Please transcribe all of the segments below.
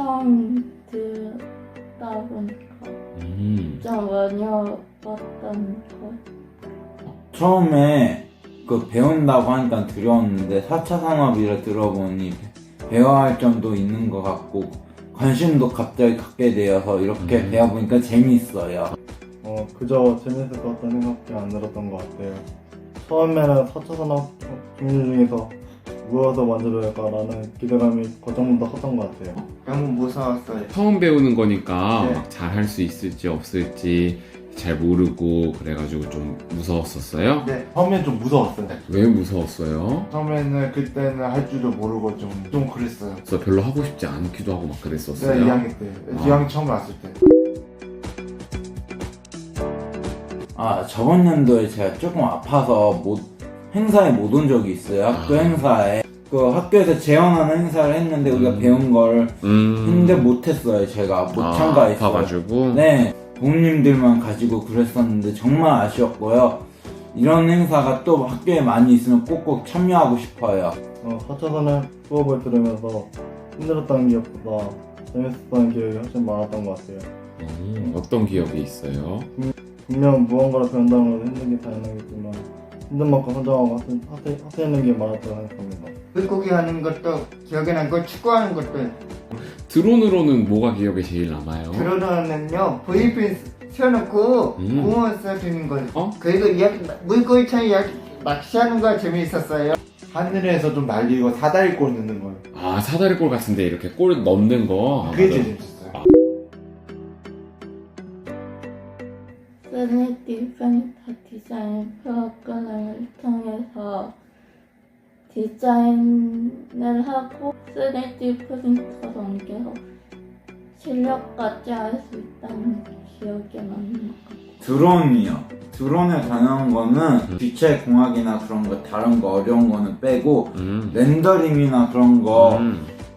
처음 듣다 보니까 좀 어려웠던 거. 처음에 그 배운다고 하니까 두려웠는데 4차 산업이라 들어보니 배워야 할 점도 있는 것 같고 관심도 갑자기 갖게 되어서 이렇게 배워보니까 재미있어요. 그저 재밌을 것 같다는 생각밖에 안 들었던 것 같아요. 처음에는 4차 산업 종류 중에서 무엇을 먼저 배울까라는 기대감이 걱정보다 컸던 것 같아요. 너무 무서웠어요. 처음 배우는 거니까 네. 막 잘할 수 있을지 없을지 잘 모르고 그래가지고 좀 무서웠었어요? 네. 처음엔 좀 무서웠어요. 왜 무서웠어요? 처음에는 그때는 할 줄도 모르고 좀 그랬어요. 그래서 별로 하고 싶지 않기도 하고 막 네, 그랬었어요? 2학년 때. 2학년 처음 왔을 때. 저번 연도에 제가 조금 아파서 행사에 못 온 적이 있어요. 학교 행사에. 그 학교에서 재현하는 행사를 했는데 우리가 배운 걸 했는데 못했어요. 제가 못 참가했어요. 아파가지고? 네. 부모님들만 가지고 그랬었는데 정말 아쉬웠고요. 이런 행사가 또 학교에 많이 있으면 꼭꼭 참여하고 싶어요. 4차 산업 수업을 들으면서 힘들었던 기억보다 재밌었던 기억이 훨씬 많았던 것 같아요. 어떤 기억이 있어요? 분명 무언가를 배운다는 건 힘든 게 당연하겠지만 힘든 만큼 성장하고 하시는 게 많았다고 생각합니다. 물고기 하는 것도 기억에 남고 축구하는 것도. 드론으로는 뭐가 기억에 제일 남아요? 그러면은요 보이핀 세워놓고 공원 쏘는 거. 그리고 물고기처럼 낚시하는 거 재미있었어요. 하늘에서 좀 날리고 사다리꼴 넣는 거예요. 사다리꼴 같은데 이렇게 골 넣는 거? 그게 맞아. 제일 재밌었어요. 3D 프린터 디자인 프로그램을 통해서 디자인을 하고 3D 프린터로 옮겨서 실력까지 할 수 있다는 기억이 나는 것 같아요. 드론이요. 드론에 관한 거는 기체 공학이나 그런 거 다른 거 어려운 거는 빼고 렌더링이나 그런 거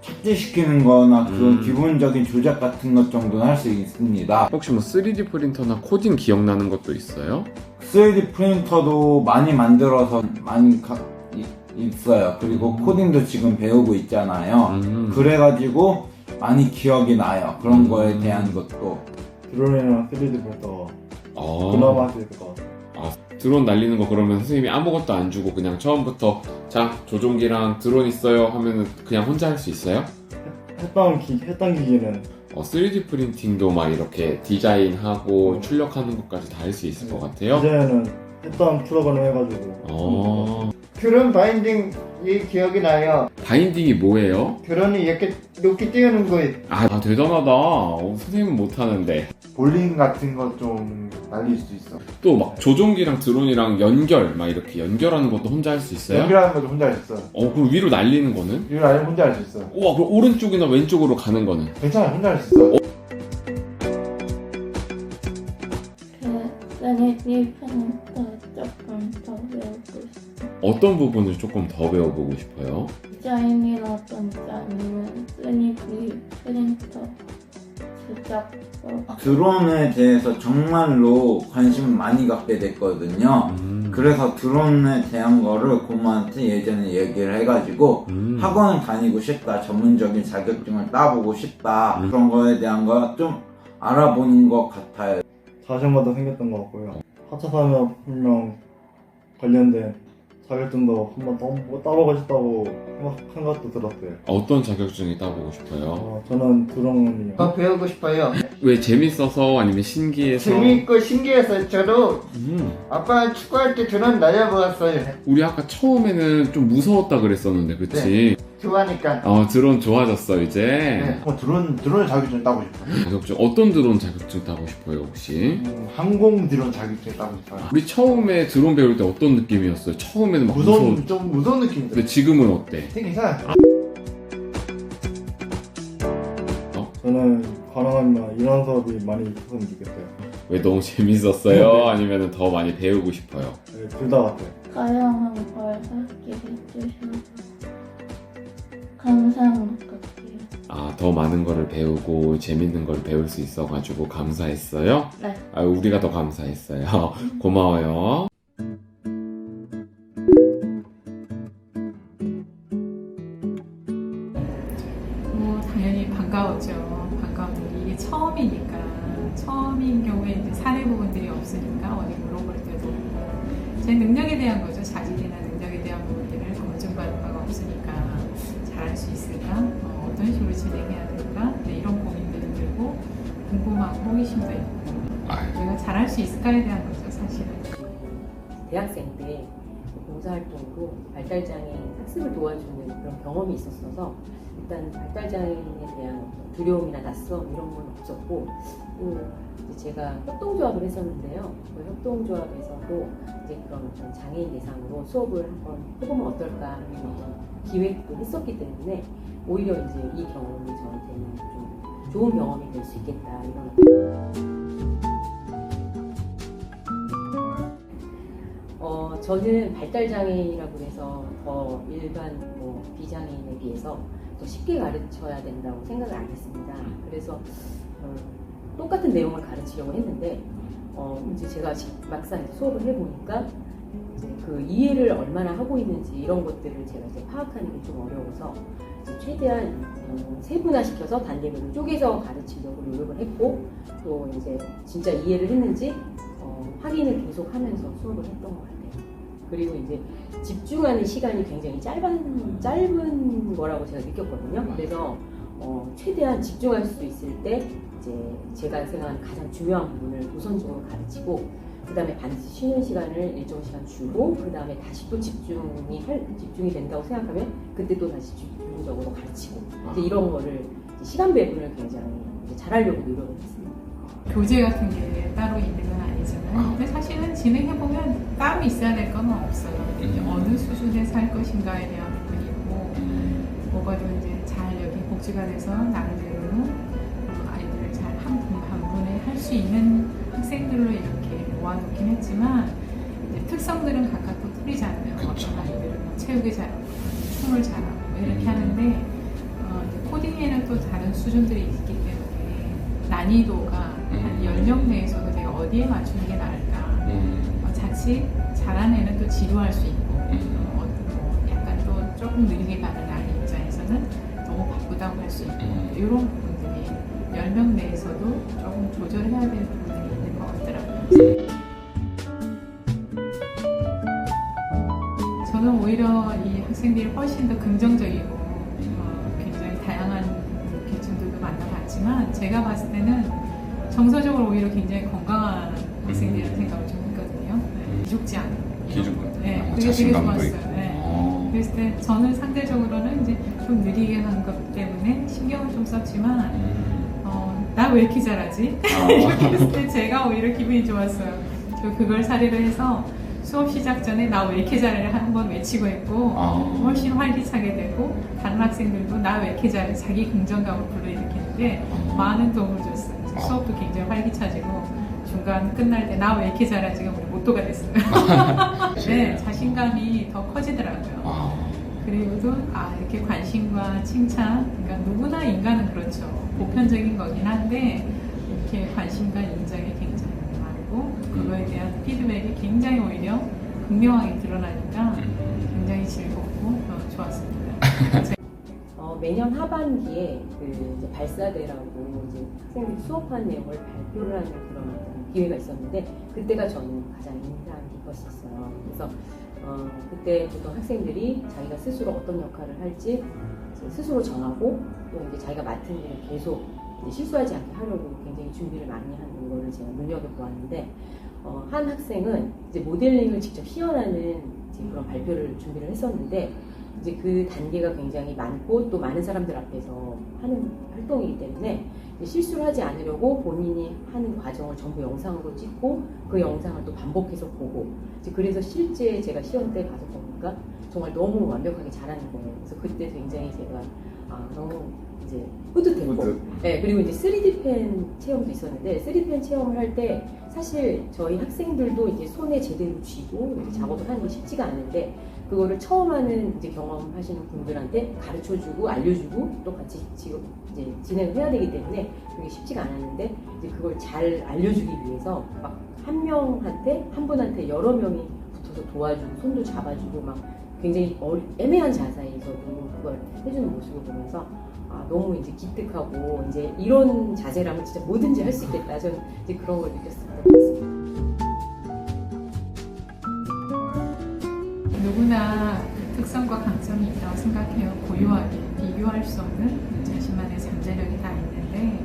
탑재시키는 거나 그런 기본적인 조작 같은 것 정도는 할 수 있습니다. 혹시 뭐 3D 프린터나 코딩 기억나는 것도 있어요? 3D 프린터도 많이 만들어서 많이 있어요. 그리고 코딩도 지금 배우고 있잖아요. 그래가지고 많이 기억이 나요. 그런 거에 대한 것도. 드론이랑 3D 프린터가 그나마 할 수 있을 것 같아요. 드론 날리는 거 그러면 선생님이 아무것도 안 주고 그냥 처음부터 자 조종기랑 드론 있어요 하면은 그냥 혼자 할 수 있어요? 했던 기기는 3D 프린팅도 막 이렇게 디자인하고 출력하는 것까지 다 할 수 있을 것 같아요? 이제는 했던 프로그램 해가지고 드론 바인딩이 기억이 나요. 바인딩이 뭐예요? 드론이 이렇게 높게 띄우는 거예요. 대단하다. 선생님은 못하는데. 볼링 같은 거 좀 날릴 수 있어. 또 막 조종기랑 드론이랑 막 이렇게 연결하는 것도 혼자 할 수 있어요? 연결하는 것도 혼자 할 수 있어요. 그럼 위로 날리는 거는? 이걸 아니면 혼자 할 수 있어요. 우와, 그럼 오른쪽이나 왼쪽으로 가는 거는? 괜찮아요. 혼자 할 수 있어요. 그 3D 프린터 조금 더 배우고 싶어요. 어떤 부분을 조금 더 배워보고 싶어요? 디자인이라든지 아니면 3D 프린터 제작법. 드론에 대해서 정말로 관심을 많이 갖게 됐거든요. 그래서 드론에 대한 거를 고모한테 예전에 얘기를 해가지고 학원을 다니고 싶다, 전문적인 자격증을 따보고 싶다, 그런 거에 대한 거 좀 알아보는 것 같아요. 자신감도 생겼던 것 같고요. 4차 산업 혁명 관련된 자격증도 한번 따보고 싶다고 생각도 들었어요. 어떤 자격증이 따보고 싶어요? 저는 드론이요. 더 배우고 싶어요. 왜 재밌어서 아니면 신기해서? 재미있고 신기해서 저도 아빠 축구할 때 드론 날려보았어요. 우리 아까 처음에는 좀 무서웠다 그랬었는데 그치? 좋아하니까. 드론 좋아졌어 이제? 네. 드론 자격증 따고 싶어요. 자격증 어떤 드론 자격증 따고 싶어요 혹시? 항공 드론 자격증 따고 싶어요. 우리 처음에 드론 배울 때 어떤 느낌이었어요? 처음에는 막 무서워. 좀 무서운 느낌이 근데 들어요. 지금은 어때? 괜찮아요. 저는 가능하면 이런 수업이 많이 있었으면 좋겠어요. 왜 너무 재밌었어요? 아니면 더 많이 배우고 싶어요? 네, 둘 다 같아요. 다양한 걸 하게 해주셔서 감사한 것 같아요. 더 많은 거를 배우고 재밌는 걸 배울 수 있어가지고 감사했어요? 네. 우리가 더 감사했어요. 고마워요. 당연히 반가워요. 반가웠죠. 반가웠는데 이게 처음인 경우에 이제 사례 부분들이 없으니까 어디 물어볼 때도 없고 제 능력에 대한 거죠. 자질이나 능력에 대한 부분들을 검증받은 바가 없으니까 잘할 수 있을까? 어떤 식으로 진행해야 될까? 네, 이런 고민들이 들고 궁금하고 호기심도 있고 내가 잘할 수 있을까에 대한 거죠. 사실은. 대학생 때 봉사활동으로 발달장애인 학습을 도와주는 그런 경험이 있었어서 일단 발달장애인에 대한 두려움이나 낯섦 이런 건 없었고 또 이제 제가 협동조합을 했었는데요. 그 협동조합에서도 이제 그런 어떤 장애인 대상으로 수업을 한번 해보면 어떨까 하는 어떤 기획도 했었기 때문에 오히려 이제 이 경험이 저한테는 좀 좋은 경험이 될 수 있겠다 이런. 저는 발달장애인이라고 해서 더 일반 비장애인에 비해서 더 쉽게 가르쳐야 된다고 생각을 안 했습니다. 그래서 똑같은 내용을 가르치려고 했는데 이제 제가 막상 수업을 해보니까 이제 그 이해를 얼마나 하고 있는지 이런 것들을 제가 이제 파악하는 게 좀 어려워서 이제 최대한 세분화시켜서 단계별로 쪼개서 가르치려고 노력을 했고 또 이제 진짜 이해를 했는지 확인을 계속하면서 수업을 했던 것 같아요. 그리고 이제 집중하는 시간이 굉장히 짧은 거라고 제가 느꼈거든요. 그래서 최대한 집중할 수 있을 때 이제 제가 생각하는 가장 중요한 부분을 우선적으로 가르치고 그 다음에 반드시 쉬는 시간을 일정 시간 주고 그 다음에 다시 또 집중이 된다고 생각하면 그때 또 다시 집중적으로 가르치고 이제 이런 거를 시간 배분을 굉장히 이제 잘하려고 노력을 했습니다. 교재 같은 게 따로 있는 건 아니잖아요. 근데 사실은 진행해보면 따로 있어야 될 건 없어요. 이제 어느 수준에서 할 것인가에 대한 부분이 있고, 뭐가도 이제 잘 여기 복지가 돼서 나름대로 아이들을 잘 한 분에 할 수 있는 학생들로 이렇게 모아놓긴 했지만, 이제 특성들은 각각 또 틀리잖아요. 어떤 아이들은 뭐 체육에 잘하고, 춤을 잘하고, 이렇게 하는데, 이제 코딩에는 또 다른 수준들이 있기 때문에, 난이도가 한 연령 내에서도 내가 어디에 맞추는 게 나을까. 자칫 잘하는 애는 또 지루할 수 있고, 약간 또 조금 느리게 가는 아이 입장에서는 너무 바쁘다고 할 수 있고, 이런 부분들이 연령 내에서도 조금 조절해야 될 부분들이 있는 것 같더라고요. 저는 오히려 이 학생들이 훨씬 더 긍정적이고, 굉장히 다양한 계층들도 만나봤지만, 제가 봤을 때는 정서적으로 오히려 굉장히 건강한 학생들이라는 생각을 좀 했거든요. 네, 기죽지 않은. 네, 그게 되게 좋았어요. 네. 그랬을 때 저는 상대적으로는 이제 좀 느리게 한 것 때문에 신경을 좀 썼지만, 나 왜 이렇게 잘하지? 이렇게 했을 때 제가 오히려 기분이 좋았어요. 그걸 사례로 해서 수업 시작 전에 나 왜 이렇게 잘해 한번 외치고 했고, 훨씬 활기차게 되고, 다른 학생들도 나 왜 이렇게 잘해 자기 긍정감을 불러일으키는데 많은 도움을 줬어요. 수업도 굉장히 활기차지고 중간 끝날 때 나 왜 이렇게 잘하지가 우리 모토가 됐어요. 네, 자신감이 더 커지더라고요. 그리고 이렇게 관심과 칭찬, 그러니까 누구나 인간은 그렇죠. 보편적인 거긴 한데 이렇게 관심과 인정이 굉장히 많고 그거에 대한 피드백이 굉장히 오히려 극명하게 드러나니까 굉장히 즐겁고 좋았습니다. 매년 하반기에 이제 발사대라고 이제 학생들이 수업한 내용을 발표를 하는 그런 어떤 기회가 있었는데 그때가 저는 가장 인상 깊었었어요. 그래서 그때 보통 학생들이 자기가 스스로 어떤 역할을 할지 스스로 정하고 또 이제 자기가 맡은 일을 계속 이제 실수하지 않게 하려고 굉장히 준비를 많이 하는 거를 제가 눈여겨보았는데 한 학생은 이제 모델링을 직접 시연하는 이제 그런 발표를 준비를 했었는데 이제 그 단계가 굉장히 많고 또 많은 사람들 앞에서 하는 활동이기 때문에 실수를 하지 않으려고 본인이 하는 과정을 전부 영상으로 찍고 그 영상을 또 반복해서 보고 이제 그래서 실제 제가 시연 때 가서 보니까 정말 너무 완벽하게 잘하는 거예요. 그래서 그때 굉장히 제가 너무 이제 뿌듯했고 네, 그리고 이제 3D 펜 체험도 있었는데 3D 펜 체험을 할 때 사실 저희 학생들도 이제 손에 제대로 쥐고 이제 작업을 하는 게 쉽지가 않은데 그거를 처음 하는 이제 경험하시는 분들한테 가르쳐주고 알려주고 또 같이 지금 이제 진행을 해야 되기 때문에 그게 쉽지가 않았는데 이제 그걸 잘 알려주기 위해서 막 한 분한테 여러 명이 붙어서 도와주고 손도 잡아주고 막 굉장히 애매한 자세에서도 그걸 해주는 모습을 보면서 너무 이제 기특하고 이제 이런 자세라면 진짜 뭐든지 할 수 있겠다. 저는 이제 그런 걸 느꼈었던 것 같습니다. 누구나 특성과 강점이 있다고 생각해요. 고유하게 비교할 수 없는 자신만의 잠재력이 다 있는데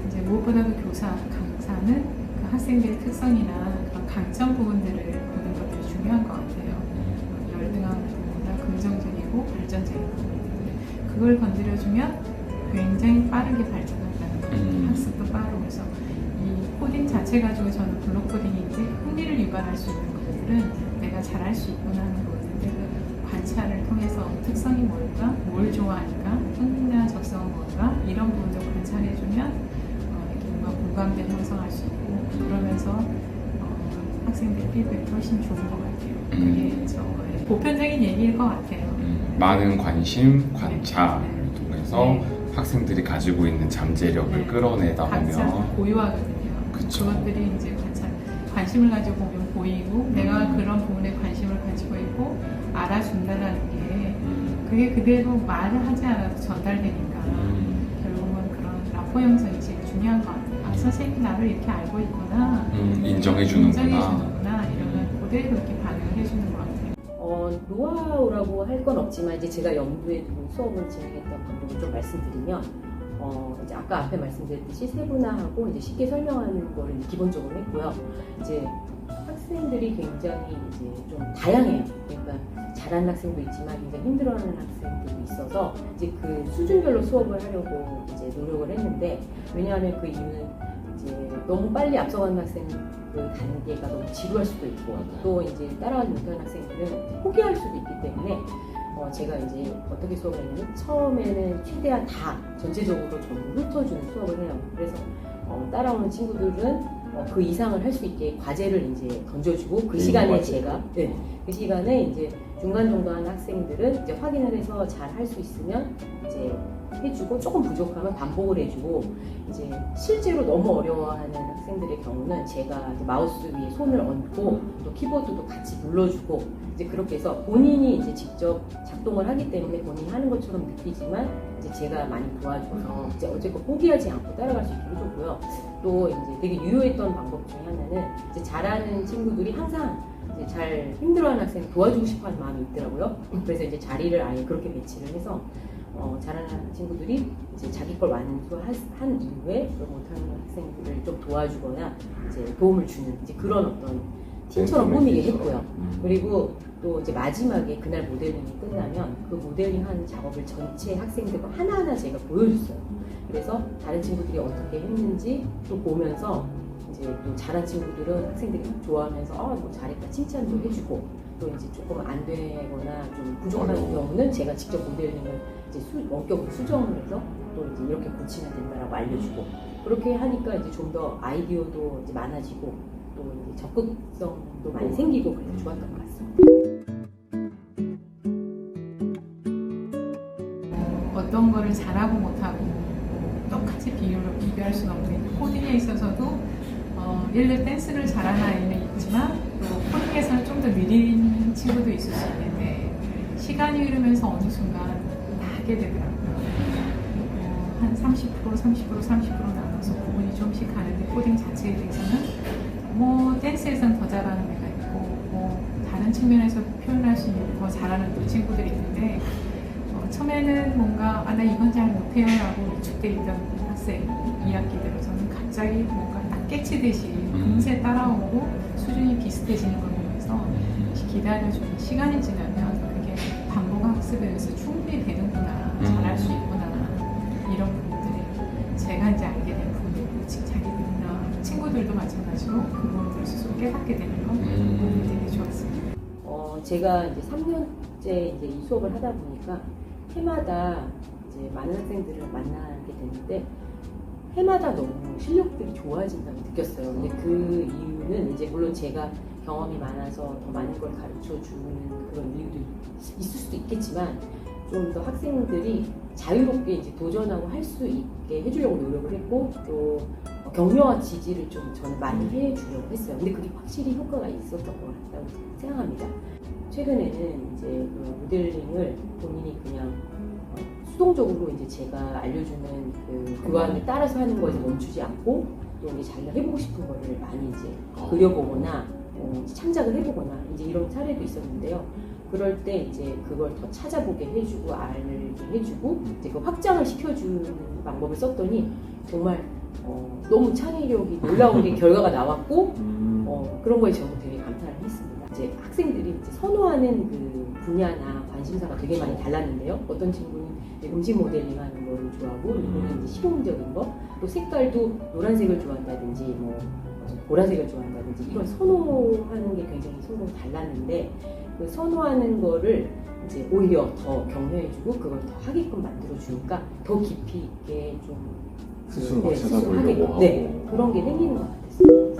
이제 무엇보다도 교사, 강사는 그 학생들의 특성이나 그런 강점 부분들을 보는 것도 중요한 것 같아요. 열등한 부분보다 긍정적이고 발전적인 부분들 그걸 건드려주면 굉장히 빠르게 발전한다는 거예요. 학습도 빠르고 그래서 이 코딩 자체 가지고 저는 블록 코딩인데 흥미를 유발할 수 있는 것들은 내가 잘할 수 있구나 하는 부분인데 그 관찰을 통해서 특성이 뭘까, 뭘 좋아하니까, 흥미나 적성은 뭘까 이런 부분을 관찰해주면 이렇게 뭔가 공감대를 형성할 수 있고 그러면서 학생들 피드백이 훨씬 좋은 것 같아요. 그게 저의 보편적인 얘기일 것 같아요. 많은 관심, 관찰을 통해서 학생들이 가지고 있는 잠재력을 끌어내다 각자 보면 고유하거든요. 그쵸. 그것들이 이제 관심을 가지고 보면 보이고 내가 그런 부분에 관심을 가지고 있고 알아준다는 게 그게 그대로 말을 하지 않아도 전달되니까 결국은 그런 라포 형성이 제일 중요한 것 같아요. 선생님이 나를 이렇게 알고 있구나 인정해주는구나. 이러면 그대로 이렇게 반응을 해주는 것 같아요. 노하우라고 할 건 없지만 이제 제가 염두에 두고 수업을 진행했던 부분을 좀 말씀드리면 이제 아까 앞에 말씀드렸듯이 세분화하고 이제 쉽게 설명하는 거를 기본적으로 했고요. 이제 학생들이 굉장히 이제 좀 다양해요. 그러니까 잘하는 학생도 있지만 굉장히 힘들어하는 학생들도 있어서 이제 그 수준별로 수업을 하려고 이제 노력을 했는데 왜냐하면 그 이유는 이제 너무 빨리 앞서가는 학생 그 단계가 너무 지루할 수도 있고 또 이제 따라가지 못하는 학생들은 포기할 수도 있기 때문에 제가 이제 어떻게 수업을 했냐면 처음에는 최대한 다 전체적으로 전부 훑어주는 수업을 해요. 그래서 따라오는 친구들은 그 이상을 할 수 있게 과제를 이제 던져주고 그 시간에 제가 그 시간에 이제 중간 정도 하는 학생들은 이제 확인을 해서 잘 할 수 있으면 이제 해주고 조금 부족하면 반복을 해주고 이제 실제로 너무 어려워하는 학생들의 경우는 제가 이제 마우스 위에 손을 얹고 또 키보드도 같이 눌러주고 이제 그렇게 해서 본인이 이제 직접 작동을 하기 때문에 본인이 하는 것처럼 느끼지만 이제 제가 많이 도와줘서 이제 어쨌건 포기하지 않고 따라갈 수 있게 해줬고요. 또 이제 되게 유효했던 방법 중에 하나는 이제 잘하는 친구들이 항상 이제 잘 힘들어하는 학생을 도와주고 싶어하는 마음이 있더라고요. 그래서 이제 자리를 아예 그렇게 배치를 해서 잘하는 친구들이 이제 자기 걸 완수한 이후에 또 못하는 학생들을 좀 도와주거나 이제 도움을 주는 이제 그런 어떤 팀처럼 꾸미게 했고요. 그리고 또 이제 마지막에 그날 모델링이 끝나면 그 모델링 한 작업을 전체 학생들과 하나하나 제가 보여줬어요. 그래서 다른 친구들이 어떻게 했는지 또 보면서 이제 또 잘한 친구들은 학생들이 좋아하면서 뭐 잘했다 칭찬도 해주고 또 이제 조금 안 되거나 좀 부족한 경우는 제가 직접 모델링을 이제 원격으로 수정을 해서 또 이제 이렇게 고치면 된다라고 알려주고 그렇게 하니까 이제 좀 더 아이디어도 이제 많아지고 또 이제 적극성도 많이 생기고 그래서 좋았던 것 같습니다. 어떤 거를 잘하고 못하고 똑같이 비교할 수는 없는데 코딩에 있어서도 예를 들어 댄스를 잘하는 아이는 있지만 또 코딩에서는 좀 더 느린 친구도 있을 수 있는데 시간이 흐르면서 어느 순간 다 하게 되더라고요. 한 30% 나눠서 부분이 좀씩 가는데 코딩 자체에 대해서는 댄스에서는 더 잘하는 애가 있고 다른 측면에서 표현할 수 있는 더 잘하는 또 친구들이 있는데 처음에는 뭔가 나 이건 잘 못해요 라고 위축돼 있던 학생 2학기 들어서는 갑자기 뭔가 딱 깨치듯이 금세 따라오고 수준이 비슷해지는 걸 보면서 기다려주는 시간이 지나면 그게 반복 학습에 의해서 충분히 되는구나 잘할 수 있구나 이런 부분들이 제가 이제 알게 된 부분이고 자기들이나 친구들도 마찬가지로 그 부분들을 스스로 깨닫게 되는 거 부분이 되게 좋았습니다. 제가 이제 3년째 이제 이 수업을 하다 보니까 해마다 이제 많은 학생들을 만나게 됐는데 해마다 너무 실력들이 좋아진다고 느꼈어요. 근데 그 이유는 이제 물론 제가 경험이 많아서 더 많은 걸 가르쳐 주는 그런 이유도 있을 수도 있겠지만 좀 더 학생들이 자유롭게 이제 도전하고 할 수 있게 해주려고 노력을 했고 또 격려와 지지를 좀 저는 많이 해주려고 했어요. 근데 그게 확실히 효과가 있었던 것 같다고 생각합니다. 최근에는 이제 그 모델링을 본인이 그냥 수동적으로 이제 제가 알려주는 그 교환을 따라서 하는 거에 멈추지 않고 또 이제 자기가 해보고 싶은 거를 많이 이제 그려보거나 창작을 해보거나 이제 이런 사례도 있었는데요. 그럴 때 이제 그걸 더 찾아보게 해주고 알게 해주고 이제 그 확장을 시켜주는 방법을 썼더니 정말 너무 창의력이 놀라운 게 결과가 나왔고 그런 거에 저도 되게 감탄을 했습니다. 이제 학생들이 이제 선호하는 그 분야나 관심사가 되게 많이 달랐는데요. 어떤 친구는 음식 모델링 하는 거를 좋아하고 누구는 이제 시공적인 거, 또 색깔도 노란색을 좋아한다든지 뭐 보라색을 좋아한다든지 이런 선호하는 게 굉장히 서로 달랐는데 그 선호하는 거를 이제 오히려 더 격려해주고 그걸 더 하게끔 만들어주니까 더 깊이 있게 좀 스스로가 네, 찾아보려고 하게끔, 하고. 네, 그런 게 생기는 것 같았어요.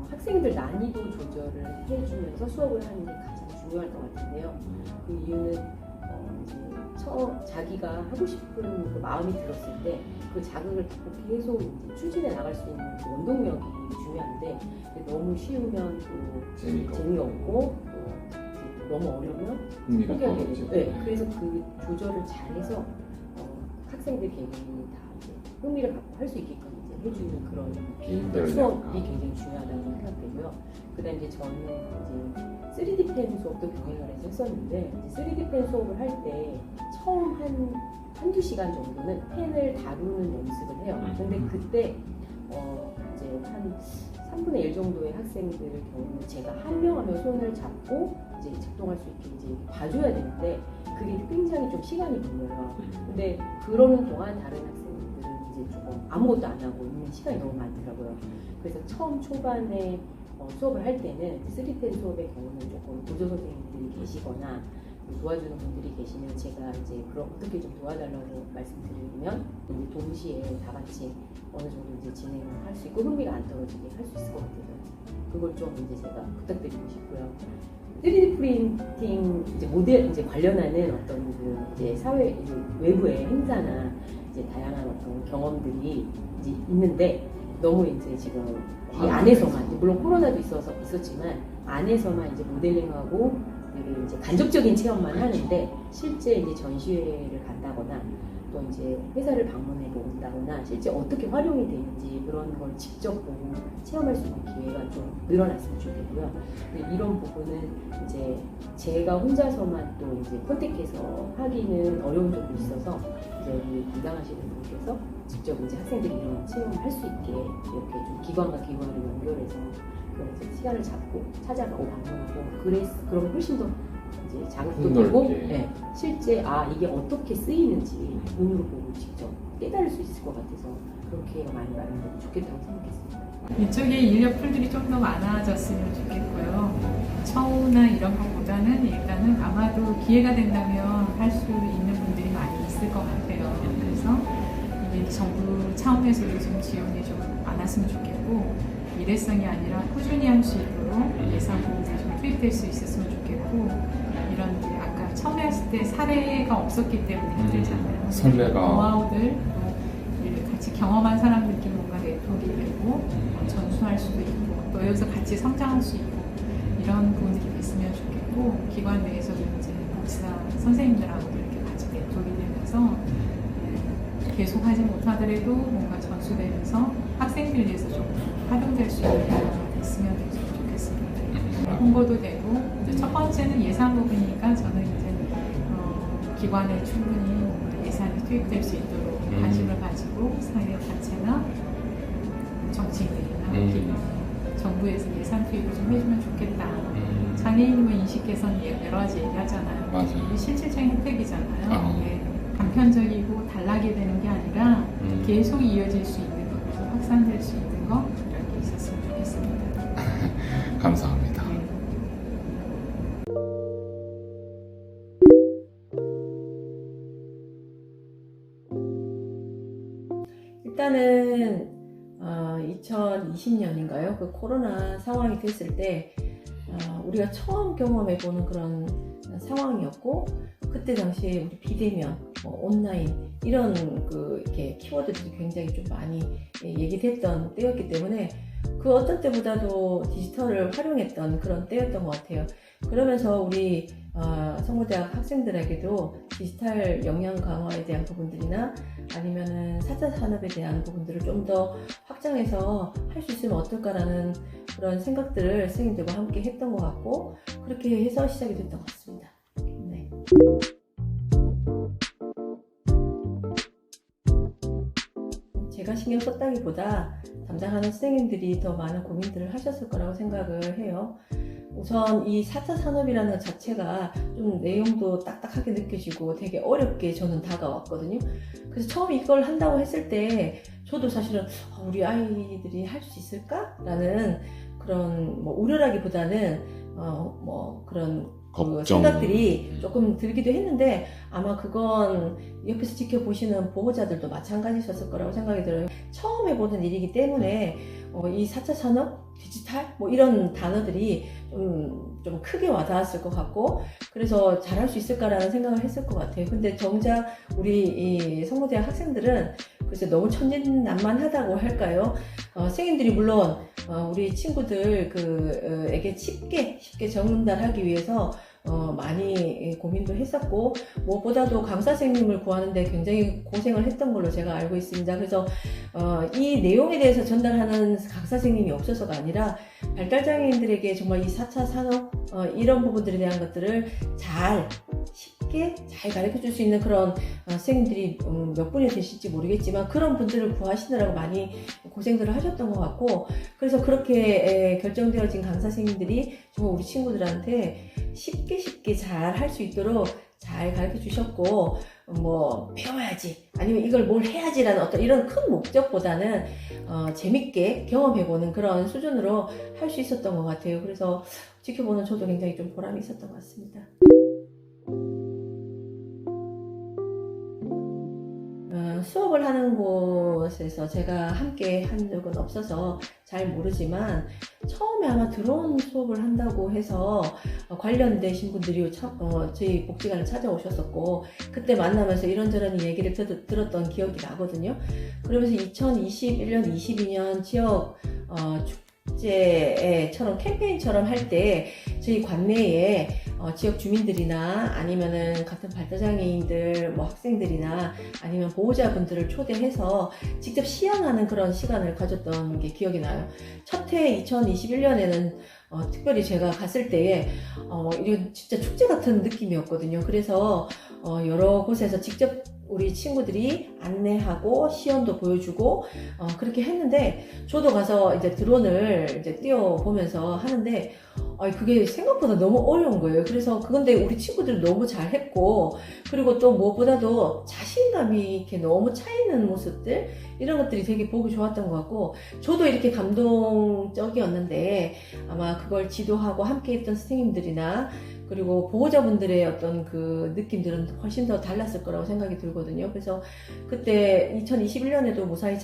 학생들 난이도 조절을 해주면서 수업을 하는 게 가장 중요할 것 같은데요. 그 이유는 이제 자기가 하고 싶은 그 마음이 들었을 때 그 자극을 계속 추진해 나갈 수 있는 그 원동력이 중요한데 너무 쉬우면 또 재미없고 또 너무 어려우면 흥미가 포기하게 떨어지고. 되죠. 네, 그래서 그 조절을 잘해서 학생들 개개인이 다 이제 흥미를 갖고 할 수 있게끔 이제 해주는 그런 개인별 수업이 굉장히 중요하다고 생각되고요. 그다음에 이제 저는 이제 3D 펜 수업도 병행을 해서 했었는데 이제 3D 펜 수업을 할 때 처음 한두 시간 정도는 펜을 다루는 연습을 해요. 근데 그때 이제 한 3분의 1 정도의 학생들 경우는 제가 한 명 하면 손을 잡고 이제 작동할 수 있게 이제 봐줘야 되는데 그게 굉장히 좀 시간이 걸려요. 근데 그러는 동안 다른 학생들은 이제 조금 아무것도 안 하고 있는 시간이 너무 많더라고요. 그래서 처음 초반에 수업을 할 때는 3펜 수업의 경우는 조금 보조 선생님들이 계시거나 도와주는 분들이 계시면 제가 이제 그럼 어떻게 좀 도와달라고 말씀드리면 이제 동시에 다 같이 어느 정도 이제 진행을 할 수 있고 흥미가 안 떨어지게 할 수 있을 것 같아요. 그걸 좀 이제 제가 부탁드리고 싶고요. 3D 프린팅 이제 모델 이제 관련하는 어떤 그 이제 사회 이제 외부의 행사나 이제 다양한 어떤 경험들이 이제 있는데 너무 이제 지금 이 안에서만 물론 코로나도 있었지만 안에서만 이제 모델링하고 이제 간접적인 체험만 하는데 실제 이제 전시회를 간다거나 또 이제 회사를 방문해 본다거나 실제 어떻게 활용이 되는지 그런 걸 직접 보고 체험할 수 있는 기회가 좀 늘어났으면 좋겠고요. 근데 이런 부분은 이제 제가 혼자서만 또 이제 컨택해서 하기는 어려운 점도 있어서 이제 우리 담당하시는 분께서 직접 이제 학생들이 이런 체험을 할 수 있게 이렇게 좀 기관과 기관을 연결해서 그래서 시간을 잡고 찾아가고 방문하고 그러면 훨씬 더 이제 자극도 되고 네, 실제 이게 어떻게 쓰이는지 눈으로 보고 직접 깨달을 수 있을 것 같아서 그런 기회가 많이 마련되면 좋겠다고 생각했습니다. 이쪽에 인력 풀들이 좀 더 많아졌으면 좋겠고요. 처우나 이런 것보다는 일단은 아마도 기회가 된다면 할 수 있는 분들이 많이 있을 것 같아요. 그래서 이게 정부 차원에서도 좀 지원이 좀 많았으면 좋겠고 일회성이 아니라 꾸준히 할 수 있도록 예산 부분이 좀 투입될 수 있었으면 좋겠고 이런 이제 아까 처음에 했을 때 사례가 없었기 때문에 힘들잖아요. 선례가 노하우들 또 같이 경험한 사람들끼리 뭔가 네트워크가 되고 전수할 수도 있고 또 여기서 같이 성장할 수 있고 이런 부분들이 있으면 좋겠고 기관 내에서도 이제 복사 선생님들하고도 이렇게 같이 네트워크가 되면서 계속 하지 못하더라도 뭔가 전수되면서 학생들 위해서 좀 활용될 수 있는 게 있으면 좋겠습니다. 홍보도 되고 이제 첫 번째는 예산 부분이니까 저는 이제 기관에 충분히 예산이 투입될 수 있도록 관심을 가지고 사회 자체나 정치인들이나 기관, 정부에서 예산 투입을 좀 해주면 좋겠다. 장애인의 인식 개선 여러 가지 얘기하잖아요. 맞아요. 이게 실질적인 혜택이잖아요. 네. 단편적이고 단락이 되는 게 아니라 계속 이어질 수 있는 거, 계속 확산될 수 있는 거 이런 게 있었으면 좋겠습니다. 감사합니다. 네. 일단은 2020년인가요? 그 코로나 상황이 됐을 때 우리가 처음 경험해보는 그런 상황이었고 그때 당시에 우리 비대면, 온라인 이런 이렇게 키워드들이 굉장히 좀 많이 얘기됐던 때였기 때문에 그 어떤 때보다도 디지털을 활용했던 그런 때였던 것 같아요. 그러면서 우리 성모대학 학생들에게도 디지털 역량 강화에 대한 부분들이나 아니면은 4차 산업에 대한 부분들을 좀 더 확장해서 할 수 있으면 어떨까라는 그런 생각들을 선생님들과 함께 했던 것 같고, 그렇게 해서 시작이 됐던 것 같습니다. 네. 제가 신경 썼다기보다 담당하는 선생님들이 더 많은 고민들을 하셨을 거라고 생각을 해요. 우선 이 4차 산업이라는 것 자체가 좀 내용도 딱딱하게 느껴지고 되게 어렵게 저는 다가왔거든요. 그래서 처음 이걸 한다고 했을 때 저도 사실은 우리 아이들이 할 수 있을까? 라는 그런 뭐 우려라기보다는 그런 그 생각들이 조금 들기도 했는데, 아마 그건 옆에서 지켜보시는 보호자들도 마찬가지셨을 거라고 생각이 들어요. 처음 해보는 일이기 때문에 이 4차 산업, 디지털 뭐 이런 단어들이 좀 크게 와닿았을 것 같고, 그래서 잘할 수 있을까라는 생각을 했을 것 같아요. 근데 정작 우리 이 성모대학 학생들은 글쎄 너무 천진난만하다고 할까요? 선생님들이 물론 우리 친구들에게 쉽게 전달하기 위해서 많이 고민도 했었고, 무엇보다도 강사 선생님을 구하는데 굉장히 고생을 했던 걸로 제가 알고 있습니다. 그래서 이 내용에 대해서 전달하는 강사 선생님이 없어서가 아니라 발달장애인들에게 정말 이 4차 산업 이런 부분들에 대한 것들을 쉽게 잘 가르쳐 줄 수 있는 그런 선생님들이 몇 분이 되실지 모르겠지만 그런 분들을 구하시느라고 많이 고생들을 하셨던 것 같고, 그래서 그렇게 결정되어진 강사 선생님들이 정말 우리 친구들한테 쉽게 잘 할 수 있도록 잘 가르쳐 주셨고, 뭐 배워야지 아니면 이걸 뭘 해야지라는 어떤 이런 큰 목적보다는 재밌게 경험해보는 그런 수준으로 할 수 있었던 것 같아요. 그래서 지켜보는 저도 굉장히 좀 보람이 있었던 것 같습니다. 수업을 하는 곳에서 제가 함께 한 적은 없어서 잘 모르지만, 처음에 아마 드론 수업을 한다고 해서 관련되신 분들이 저희 복지관을 찾아오셨었고, 그때 만나면서 이런저런 얘기를 들었던 기억이 나거든요. 그러면서 2021년, 22년 지역 축제처럼 캠페인처럼 할 때 저희 관내에 지역 주민들이나 아니면은 같은 발달장애인들 뭐 학생들이나 아니면 보호자분들을 초대해서 직접 시연하는 그런 시간을 가졌던 게 기억이 나요. 첫 해 2021년에는 특별히 제가 갔을 때에 이런 진짜 축제 같은 느낌이었거든요. 그래서 여러 곳에서 직접 우리 친구들이 안내하고 시연도 보여주고 그렇게 했는데, 저도 가서 이제 드론을 이제 띄워보면서 하는데 그게 생각보다 너무 어려운 거예요. 그래서 그건데 우리 친구들 너무 잘했고, 그리고 또 무엇보다도 자신감이 이렇게 너무 차이는 모습들, 이런 것들이 되게 보기 좋았던 것 같고, 저도 이렇게 감동적이었는데 아마 그걸 지도하고 함께 했던 선생님들이나 그리고 보호자분들의 어떤 그 느낌들은 훨씬 더 달랐을 거라고 생각이 들거든요. 그래서 그때 2021년에도 무사히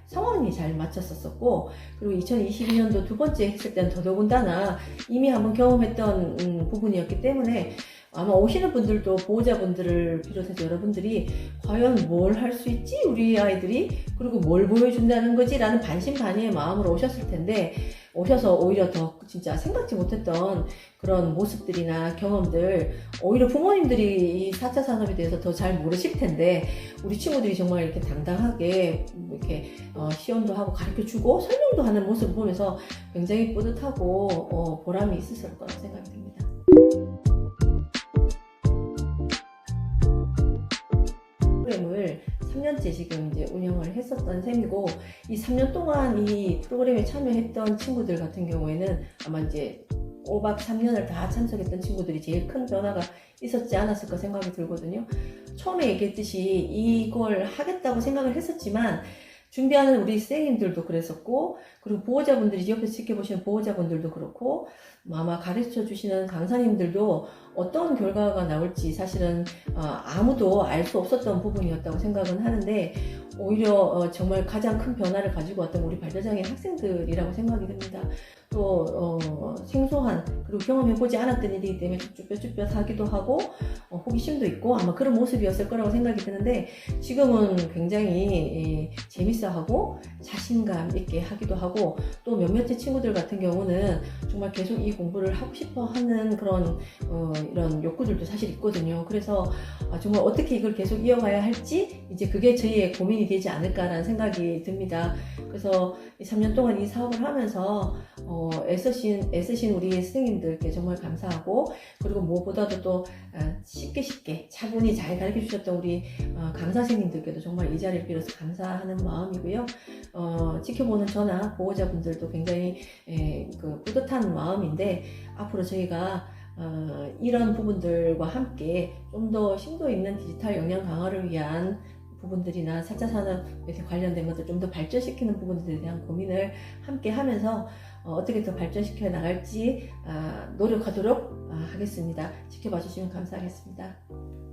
상황이 잘 맞췄었고, 그리고 2022년도 두 번째 했을 때는 더더군다나 이미 한번 경험했던 부분이었기 때문에 아마 오시는 분들도 보호자분들을 비롯해서 여러분들이 과연 뭘 할 수 있지 우리 아이들이, 그리고 뭘 보여준다는 거지 라는 반신반의의 마음으로 오셨을 텐데, 오셔서 오히려 더 진짜 생각지 못했던 그런 모습들이나 경험들, 오히려 부모님들이 이 4차 산업에 대해서 더 잘 모르실 텐데 우리 친구들이 정말 이렇게 당당하게 이렇게 시연도 하고 가르쳐주고 설명도 하는 모습을 보면서 굉장히 뿌듯하고 보람이 있었을 거라고 생각이 듭니다. 프로그램을 3년째 지금 이제 운영을 했었던 셈이고, 이 3년 동안 이 프로그램에 참여했던 친구들 같은 경우에는 아마 이제 5박 3년을 다 참석했던 친구들이 제일 큰 변화가 있었지 않았을까 생각이 들거든요. 처음에 얘기했듯이 이걸 하겠다고 생각을 했었지만 준비하는 우리 선생님들도 그랬었고, 그리고 보호자분들이 옆에서 지켜보시는 보호자분들도 그렇고, 아마 가르쳐 주시는 강사님들도 어떤 결과가 나올지 사실은 아무도 알 수 없었던 부분이었다고 생각은 하는데, 오히려 정말 가장 큰 변화를 가지고 왔던 우리 발달장애인 학생들이라고 생각이 듭니다. 또 생소한, 그리고 경험해보지 않았던 일이기 때문에 쭈뼛쭈뼛하기도 하고 호기심도 있고 아마 그런 모습이었을 거라고 생각이 드는데, 지금은 굉장히 재밌어하고 자신감 있게 하기도 하고, 또 몇몇의 친구들 같은 경우는 정말 계속 이 공부를 하고 싶어 하는 그런 이런 욕구들도 사실 있거든요. 그래서 정말 어떻게 이걸 계속 이어가야 할지 이제 그게 저희의 고민이 되지 않을까라는 생각이 듭니다. 그래서 3년 동안 이 사업을 하면서 애쓰신 우리 선생님들께 정말 감사하고, 그리고 무엇보다도 또 쉽게 차분히 잘 가르쳐 주셨던 우리 강사 선생님들께도 정말 이 자리를 빌어서 감사하는 마음이고요. 지켜보는 저나 보호자분들도 굉장히 뿌듯한 마음인데, 앞으로 저희가 이런 부분들과 함께 좀 더 심도 있는 디지털 역량 강화를 위한 부분들이나 4차 산업에 관련된 것들 좀 더 발전시키는 부분들에 대한 고민을 함께 하면서 어떻게 더 발전시켜 나갈지 노력하도록 하겠습니다. 지켜봐 주시면 감사하겠습니다.